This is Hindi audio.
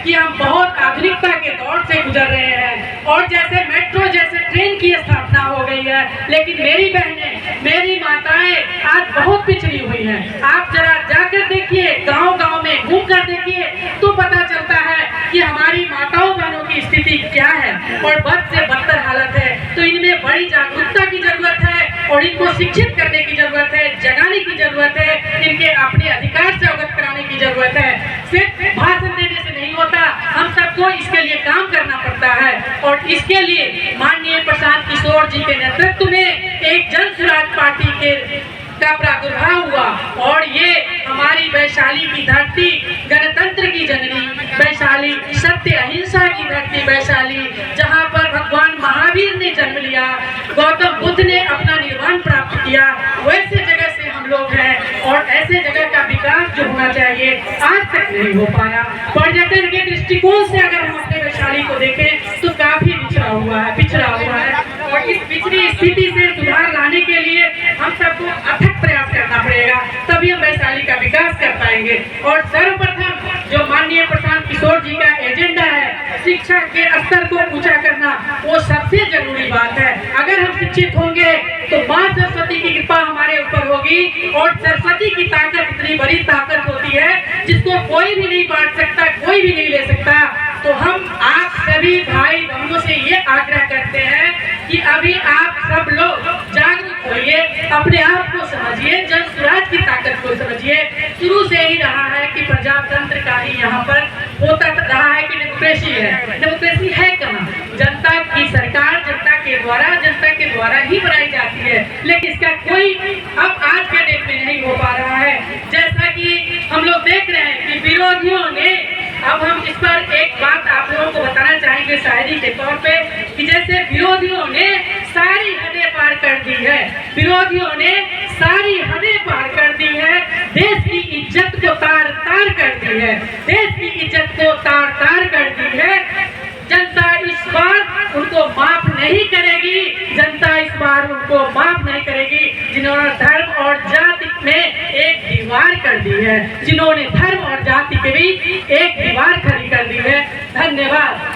कि हम बहुत आधुनिकता के दौर से गुजर रहे हैं और जैसे मेट्रो जैसे ट्रेन की स्थापना हो गई है, लेकिन मेरी बहनें, मेरी माताएं आज बहुत पिछड़ी हुई हैं। आप जरा जाकर देखिए, गांव-गांव में घूम कर देखिए तो पता चलता है कि हमारी माताओं बहनों की स्थिति क्या है और बद से बदतर हालत है। तो इनमें बड़ी जागरूकता की जरूरत है और इनको शिक्षित करने की जरूरत है, जगाने की जरूरत है, इनके अपने अधिकार से अवगत कराने की जरूरत है। सिर्फ भाषण देने से नहीं होता, हम सबको इसके लिए काम करना पड़ता है और इसके लिए माननीय प्रशांत किशोर जी के नेतृत्व में एक जन स्वराज पार्टी के का प्रादुर्भाव हुआ और ये हमारी वैशाली की धरती, गणतंत्र की जननी वैशाली, सत्य अहिंसा की धरती वैशाली, जहाँ पर भगवान महावीर ने जन्म लिया, गौतम बुद्ध ने अपना निर्वाण प्राप्त किया, वैसे जगह से हम लोग हैं और ऐसे जगह का विकास जो होना चाहिए आज तक नहीं हो पाया। पर्यटन के दृष्टिकोण से अगर हम अपने वैशाली को देखें तो काफी पिछड़ा हुआ है और इस पिछड़ी स्थिति से सुधार लाने के लिए हम सबको अथक प्रयास करना पड़ेगा, तभी हम वैशाली का विकास कर पाएंगे। और सर्वप्रथम जो माननीय प्रशांत किशोर जी का एजेंडा है, शिक्षा के स्तर को ऊंचा करना, वो सबसे जरूरी बात है। अगर हम शिक्षित होंगे तो माँ सरस्वती की कृपा हमारे ऊपर होगी और सरस्वती की ताकत इतनी बड़ी ताकत होती है जिसको कोई भी नहीं बांट सकता, कोई भी नहीं ले सकता। तो हम आप सभी भाई बहनों से ये आग्रह करते हैं कि अभी आप सब लोग जागरूक होइए, अपने आप को समझिए, जन स्वराज की ताकत को समझिए। शुरू से ही रहा है कि प्रजातंत्र का ही यहाँ पर होता रहा है कि डेमोक्रेसी है। डेमोक्रेसी है कहाँ? जनता की सरकार जनता के द्वारा ही बनाई जाती है, लेकिन इसका कोई अब आज के डेट में नहीं हो पा रहा है। जैसा कि हम लोग देख रहे हैं कि विरोधियों ने, अब हम इस पर एक बात आप लोगों को बताना चाहेंगे शायरी के तौर पे, कि जैसे विरोधियों ने सारी हदें पार कर दी है, विरोधियों ने सारी हदें पार कर दी है, देश की इज्जत को तार तार कर दी है, देश की इज्जत को तार तार कर दी है। जनता इस बार उनको माफ नहीं करेगी, जनता इस बार उनको माफ नहीं करेगी जिन्होंने धर्म और जाति में एक दीवार कर दी है, जिन्होंने धर्म और जाति के बीच एक दीवार खड़ी कर दी है। धन्यवाद।